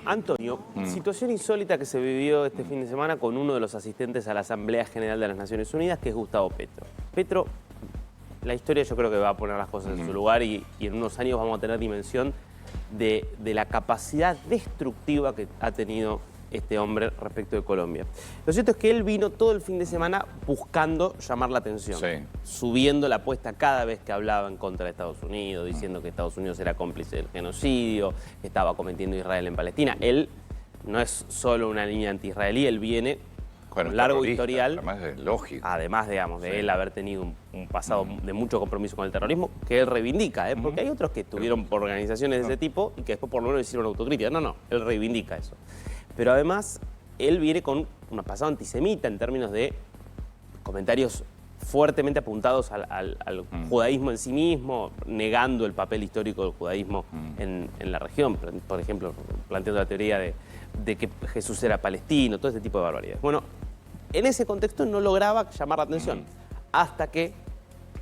Antonio, situación insólita que se vivió este fin de semana con uno de los asistentes a la Asamblea General de las Naciones Unidas, que es Gustavo Petro. Petro, la historia yo creo que va a poner las cosas en su lugar y en unos años vamos a tener dimensión de la capacidad destructiva que ha tenido este hombre respecto de Colombia. Lo cierto es que él vino todo el fin de semana buscando llamar la atención, subiendo la apuesta cada vez que hablaba en contra de Estados Unidos, diciendo que Estados Unidos era cómplice del genocidio, que estaba cometiendo Israel en Palestina. Él no es solo una línea anti-israelí, él viene con un largo historial. Además es lógico. Además, digamos, de él haber tenido un pasado de mucho compromiso con el terrorismo, que él reivindica, porque hay otros que estuvieron por organizaciones de ese tipo y que después por lo menos hicieron autocrítica. No, él reivindica eso. Pero además, él viene con un pasado antisemita en términos de comentarios fuertemente apuntados al judaísmo en sí mismo, negando el papel histórico del judaísmo en la región. Por ejemplo, planteando la teoría de que Jesús era palestino, todo ese tipo de barbaridades. Bueno, en ese contexto no lograba llamar la atención, hasta que,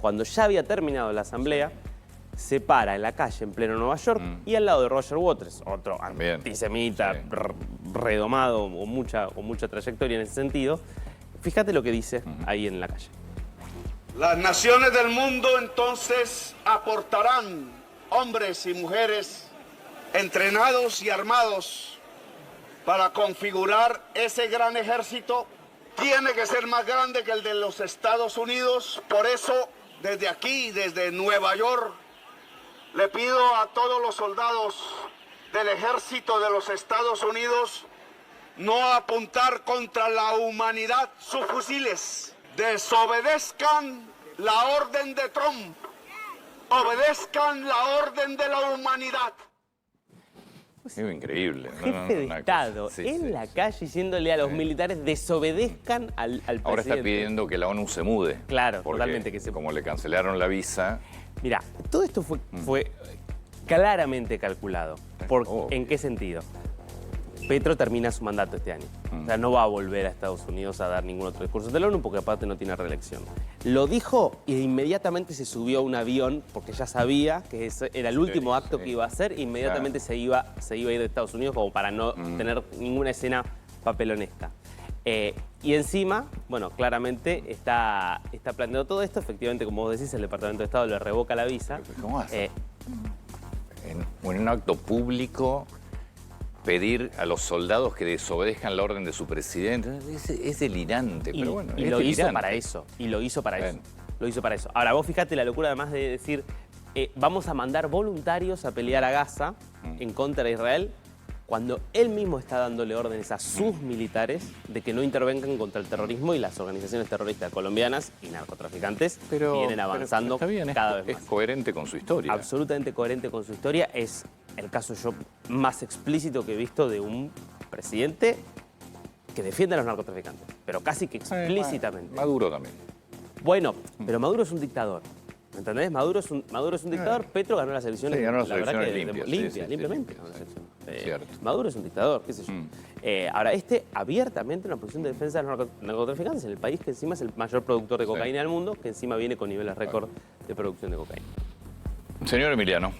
cuando ya había terminado la asamblea, se para en la calle en pleno Nueva York y al lado de Roger Waters, otro antisemita redomado, con mucha trayectoria en ese sentido. Fíjate lo que dice ahí en la calle. Las naciones del mundo entonces aportarán hombres y mujeres entrenados y armados para configurar ese gran ejército. Tiene que ser más grande que el de los Estados Unidos. Por eso, desde aquí, desde Nueva York, le pido a todos los soldados del ejército de los Estados Unidos no apuntar contra la humanidad sus fusiles. Desobedezcan la orden de Trump. Obedezcan la orden de la humanidad. Es increíble. Jefe de Estado en la calle diciéndole a los militares desobedezcan al presidente. Ahora está pidiendo que la ONU se mude. Claro, totalmente. Como le cancelaron la visa... Mirá, todo esto fue claramente calculado. ¿En qué sentido? Petro termina su mandato este año. O sea, no va a volver a Estados Unidos a dar ningún otro discurso de la ONU porque aparte no tiene reelección. Lo dijo e inmediatamente se subió a un avión porque ya sabía que ese era el último acto que iba a hacer. Inmediatamente se iba a ir de Estados Unidos como para no tener ninguna escena papelonesca. Y encima, bueno, claramente está planteando todo esto. Efectivamente, como vos decís, el Departamento de Estado le revoca la visa. ¿Cómo hace? En un acto público, pedir a los soldados que desobedezcan la orden de su presidente es delirante, pero bueno. Y lo hizo para eso. Ahora, vos fijate la locura además de decir, vamos a mandar voluntarios a pelear a Gaza en contra de Israel, cuando él mismo está dándole órdenes a sus militares de que no intervengan contra el terrorismo y las organizaciones terroristas colombianas y narcotraficantes vienen avanzando cada vez más. Es coherente con su historia. Absolutamente coherente con su historia. Es el caso más explícito que he visto de un presidente que defiende a los narcotraficantes, pero casi que explícitamente. Maduro también. Bueno, pero Maduro es un dictador. ¿Me entendés? Maduro es un dictador. Petro ganó las elecciones. Sí, ganó las elecciones limpiamente. Cierto. Maduro es un dictador, qué sé yo. Ahora, abiertamente en una posición de defensa de los narcotraficantes en el país que encima es el mayor productor de cocaína del mundo, que encima viene con niveles récord de producción de cocaína. Señor Emiliano.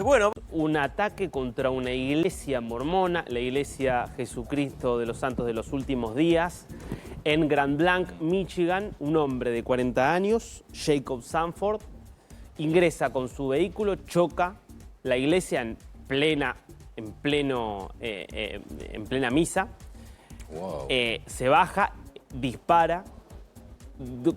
Bueno, un ataque contra una iglesia mormona, la iglesia Jesucristo de los Santos de los Últimos Días. En Grand Blanc, Michigan, un hombre de 40 años, Jacob Sanford, ingresa con su vehículo, choca la iglesia en plena misa, se baja, dispara,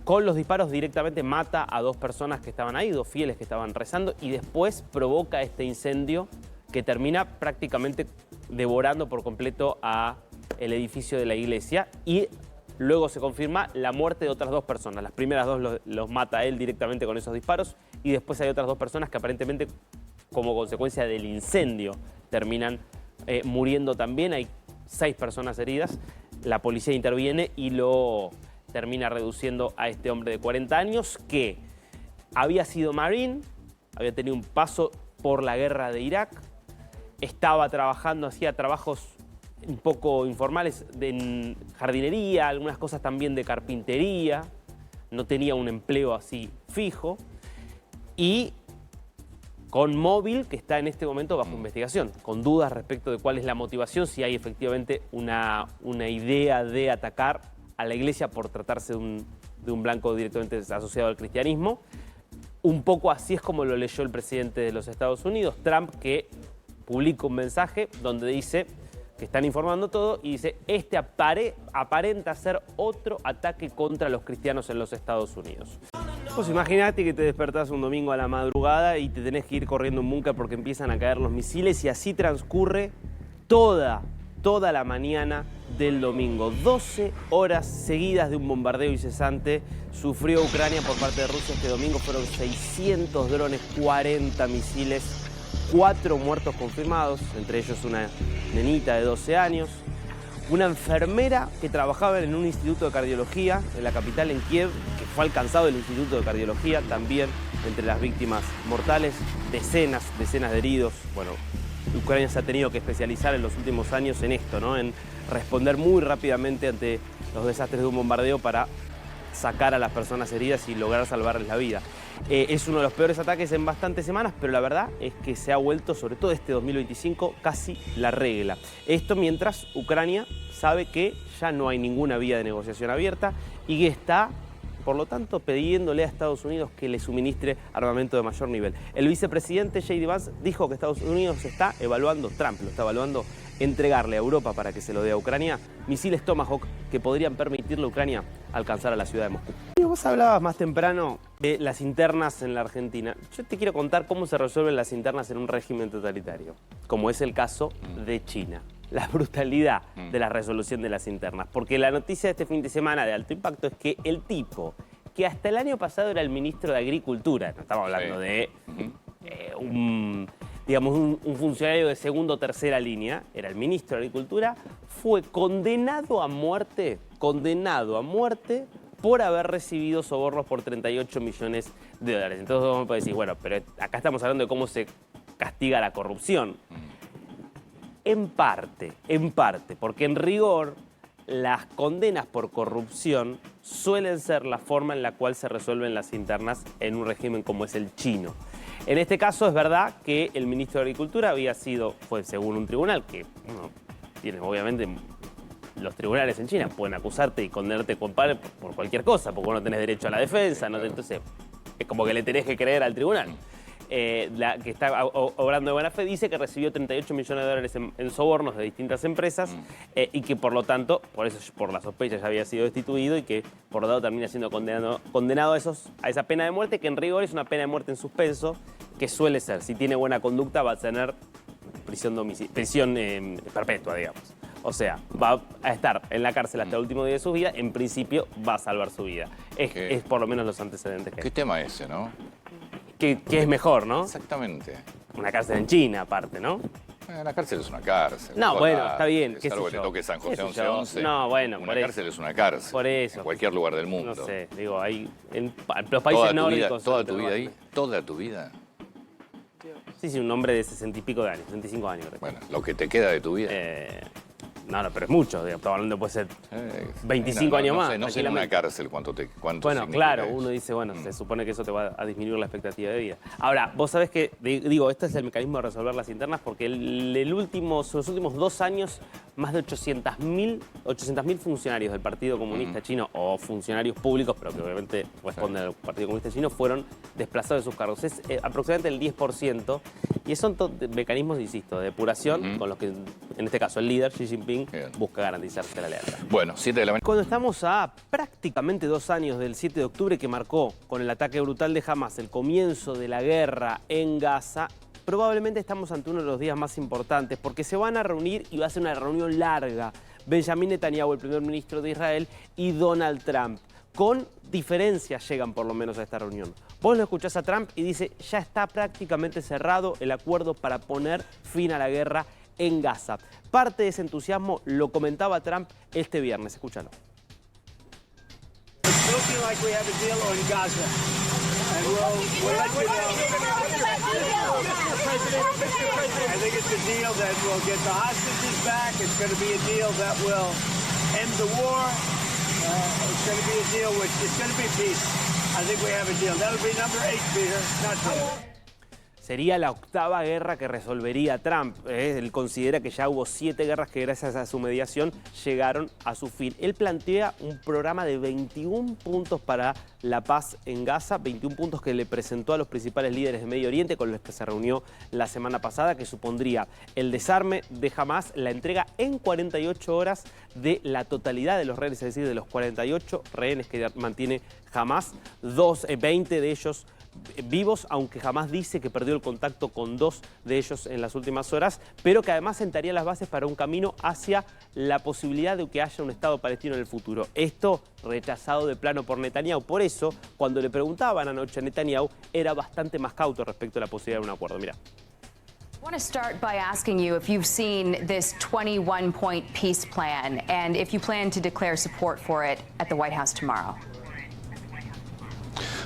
con los disparos directamente mata a 2 personas que estaban ahí, 2 fieles que estaban rezando, y después provoca este incendio que termina prácticamente devorando por completo a el edificio de la iglesia y luego se confirma la muerte de otras 2 personas. Las primeras 2 los mata él directamente con esos disparos y después hay otras 2 personas que aparentemente como consecuencia del incendio terminan muriendo también. Hay 6 personas heridas. La policía interviene y lo termina reduciendo a este hombre de 40 años que había sido marine, había tenido un paso por la guerra de Irak, estaba trabajando, hacía trabajos un poco informales en jardinería, algunas cosas también de carpintería, no tenía un empleo así fijo y con móvil que está en este momento bajo investigación, con dudas respecto de cuál es la motivación, si hay efectivamente una idea de atacar a la iglesia por tratarse de un blanco directamente asociado al cristianismo. Un poco así es como lo leyó el presidente de los Estados Unidos, Trump, que publica un mensaje donde dice que están informando todo y dice, aparenta ser otro ataque contra los cristianos en los Estados Unidos. Pues imagínate que te despertás un domingo a la madrugada y te tenés que ir corriendo un búnker porque empiezan a caer los misiles y así transcurre toda la mañana del domingo. 12 horas seguidas de un bombardeo incesante sufrió Ucrania por parte de Rusia este domingo. Fueron 600 drones, 40 misiles, 4 muertos confirmados, entre ellos una nenita de 12 años. Una enfermera que trabajaba en un instituto de cardiología en la capital, en Kiev, que fue alcanzado del instituto de cardiología, también entre las víctimas mortales. Decenas de heridos. Bueno, Ucrania se ha tenido que especializar en los últimos años en esto, ¿no? En responder muy rápidamente ante los desastres de un bombardeo para sacar a las personas heridas y lograr salvarles la vida. Es uno de los peores ataques en bastantes semanas, pero la verdad es que se ha vuelto, sobre todo este 2025, casi la regla. Esto mientras Ucrania sabe que ya no hay ninguna vía de negociación abierta y que está, por lo tanto, pidiéndole a Estados Unidos que le suministre armamento de mayor nivel. El vicepresidente J.D. Vance dijo que Estados Unidos está evaluando, Trump lo está evaluando, entregarle a Europa para que se lo dé a Ucrania misiles Tomahawk que podrían permitirle a Ucrania alcanzar a la ciudad de Moscú. Y vos hablabas más temprano de las internas en la Argentina. Yo te quiero contar cómo se resuelven las internas en un régimen totalitario, como es el caso de China. La brutalidad de la resolución de las internas. Porque la noticia de este fin de semana de alto impacto es que el tipo que hasta el año pasado era el ministro de Agricultura, no estamos hablando de un funcionario de segunda o tercera línea, era el ministro de Agricultura, fue condenado a muerte por haber recibido sobornos por 38 millones de dólares. Entonces vamos a decir, bueno, pero acá estamos hablando de cómo se castiga la corrupción. En parte, porque en rigor las condenas por corrupción suelen ser la forma en la cual se resuelven las internas en un régimen como es el chino. En este caso es verdad que el ministro de Agricultura fue según un tribunal que, bueno, tiene obviamente los tribunales en China pueden acusarte y condenarte por cualquier cosa, porque vos no tenés derecho a la defensa, entonces es como que le tenés que creer al tribunal. Que está obrando de buena fe, dice que recibió 38 millones de dólares en sobornos de distintas empresas y que por lo tanto, por la sospecha ya había sido destituido y que por lo tanto termina siendo condenado a esa pena de muerte, que en rigor es una pena de muerte en suspenso, que suele ser, si tiene buena conducta, va a tener prisión perpetua, digamos. O sea, va a estar en la cárcel hasta el último día de su vida, en principio va a salvar su vida. Es por lo menos los antecedentes que hay. ¿Qué tema ese, no? Que es mejor, ¿no? Exactamente. Una cárcel en China, aparte, ¿no? La cárcel es una cárcel. No, bueno, está bien. Salvo que te toque San José 1111. No, bueno, una cárcel es una cárcel. Por eso. En cualquier lugar del mundo. No sé, digo, en los países nórdicos. ¿Toda tu vida ahí? ¿Toda tu vida? Sí, un hombre de 60 y pico de años, 65 años. Creo. Bueno, lo que te queda de tu vida. No, pero es mucho, digamos, estamos hablando puede ser 25 años más. No sé en una cárcel cuánto bueno, claro, eso. Uno dice, bueno, se supone que eso te va a disminuir la expectativa de vida. Ahora, vos sabés que, digo, este es el mecanismo de resolver las internas porque los últimos 2 años, más de 800.000 funcionarios del Partido Comunista Chino o funcionarios públicos, pero que obviamente responden al Partido Comunista Chino, fueron desplazados de sus cargos. Es aproximadamente el 10%. Y son mecanismos, insisto, de depuración con los que, en este caso, el líder, Xi Jinping, busca garantizarse la lealtad. Bueno, 7 de la mañana. Cuando estamos a prácticamente 2 años del 7 de octubre que marcó con el ataque brutal de Hamas el comienzo de la guerra en Gaza, probablemente estamos ante uno de los días más importantes porque se van a reunir y va a ser una reunión larga Benjamín Netanyahu, el primer ministro de Israel, y Donald Trump. Con diferencias llegan por lo menos a esta reunión. Vos lo escuchás a Trump y dice, ya está prácticamente cerrado el acuerdo para poner fin a la guerra en Gaza. Parte de ese entusiasmo lo comentaba Trump este viernes. Escúchalo. It's going to be a deal which it's going to be peace. I think we have a deal. That'll be number 8, Peter, not 10. sería la octava guerra que resolvería Trump. Él considera que ya hubo 7 guerras que gracias a su mediación llegaron a su fin. Él plantea un programa de 21 puntos para la paz en Gaza, 21 puntos que le presentó a los principales líderes de Medio Oriente con los que se reunió la semana pasada, que supondría el desarme de Hamás, la entrega en 48 horas de la totalidad de los rehenes, es decir, de los 48 rehenes que mantiene Hamás, 20 de ellos vivos, aunque Hamás dice que perdió el contacto con 2 de ellos en las últimas horas, pero que además sentaría las bases para un camino hacia la posibilidad de que haya un Estado palestino en el futuro. Esto rechazado de plano por Netanyahu. Por eso, cuando le preguntaban anoche a Netanyahu, era bastante más cauto respecto a la posibilidad de un acuerdo. Mirá. I want to start by asking you if you've seen this 21-point peace plan and if you plan to declare support for it at the White House tomorrow.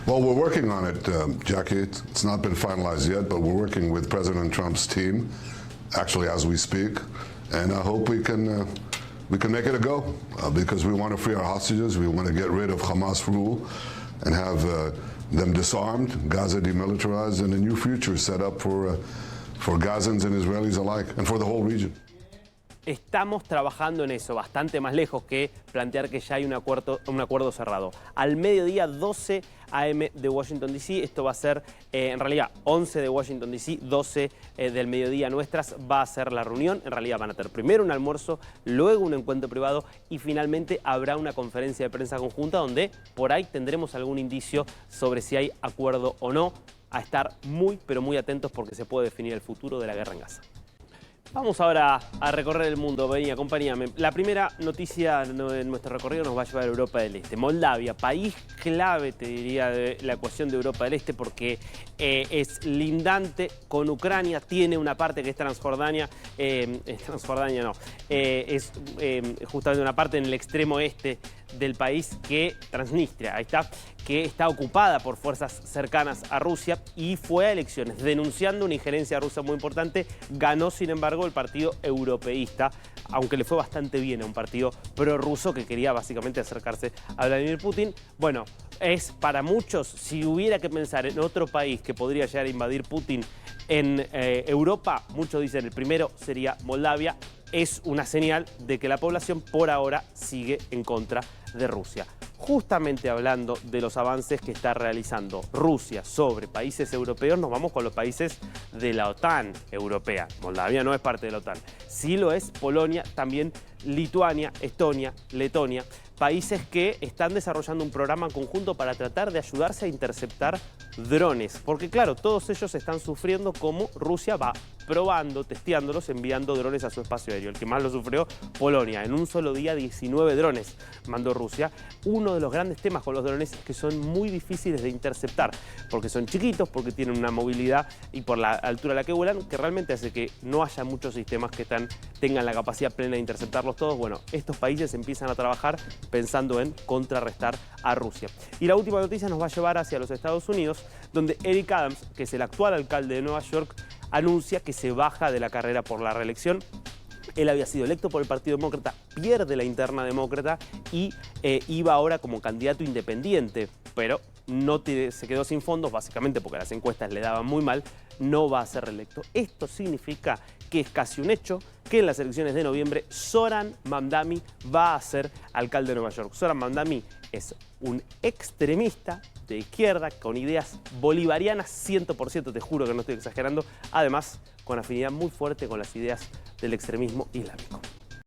Well, we're working on it, Jackie. It's not been finalized yet, but we're working with President Trump's team, actually as we speak, and I hope we can make it a go because we want to free our hostages. We want to get rid of Hamas rule and have them disarmed, Gaza demilitarized, and a new future set up for Gazans and Israelis alike, and for the whole region. Estamos trabajando en eso, bastante más lejos que plantear que ya hay un acuerdo cerrado. Al mediodía, 12 a.m. de Washington, D.C., esto va a ser, en realidad, 11 de Washington, D.C., 12 del mediodía nuestras, va a ser la reunión. En realidad van a tener primero un almuerzo, luego un encuentro privado y finalmente habrá una conferencia de prensa conjunta donde por ahí tendremos algún indicio sobre si hay acuerdo o no. A estar muy, pero muy atentos porque se puede definir el futuro de la guerra en Gaza. Vamos ahora a recorrer el mundo. Vení, acompáñame. La primera noticia en nuestro recorrido nos va a llevar a Europa del Este. Moldavia, país clave, te diría, de la ecuación de Europa del Este porque es lindante con Ucrania, tiene una parte que es Transjordania, es justamente una parte en el extremo este del país que Transnistria, ahí está, que está ocupada por fuerzas cercanas a Rusia y fue a elecciones denunciando una injerencia rusa muy importante. Ganó, sin embargo, el partido europeísta, aunque le fue bastante bien a un partido prorruso que quería básicamente acercarse a Vladimir Putin. Bueno, es para muchos, si hubiera que pensar en otro país que podría llegar a invadir Putin en Europa, muchos dicen el primero sería Moldavia. Es una señal de que la población por ahora sigue en contra de Rusia. Justamente hablando de los avances que está realizando Rusia sobre países europeos, nos vamos con los países de la OTAN europea. Moldavia no es parte de la OTAN. Sí lo es Polonia, también Lituania, Estonia, Letonia, países que están desarrollando un programa conjunto para tratar de ayudarse a interceptar drones. Porque claro, todos ellos están sufriendo como Rusia va probando, testeándolos, enviando drones a su espacio aéreo. El que más lo sufrió, Polonia. En un solo día, 19 drones mandó Rusia. Uno de los grandes temas con los drones es que son muy difíciles de interceptar, porque son chiquitos, porque tienen una movilidad y por la altura a la que vuelan, que realmente hace que no haya muchos sistemas que tengan la capacidad plena de interceptarlos todos. Bueno, estos países empiezan a trabajar pensando en contrarrestar a Rusia. Y la última noticia nos va a llevar hacia los Estados Unidos, donde Eric Adams, que es el actual alcalde de Nueva York, anuncia que se baja de la carrera por la reelección. Él había sido electo por el Partido Demócrata, pierde la interna demócrata y iba ahora como candidato independiente, pero se quedó sin fondos, básicamente porque las encuestas le daban muy mal, no va a ser reelecto. Esto significa que es casi un hecho que en las elecciones de noviembre Zoran Mamdani va a ser alcalde de Nueva York. Zoran Mamdani es un extremista de izquierda con ideas bolivarianas 100%, te juro que no estoy exagerando, además con afinidad muy fuerte con las ideas del extremismo islámico.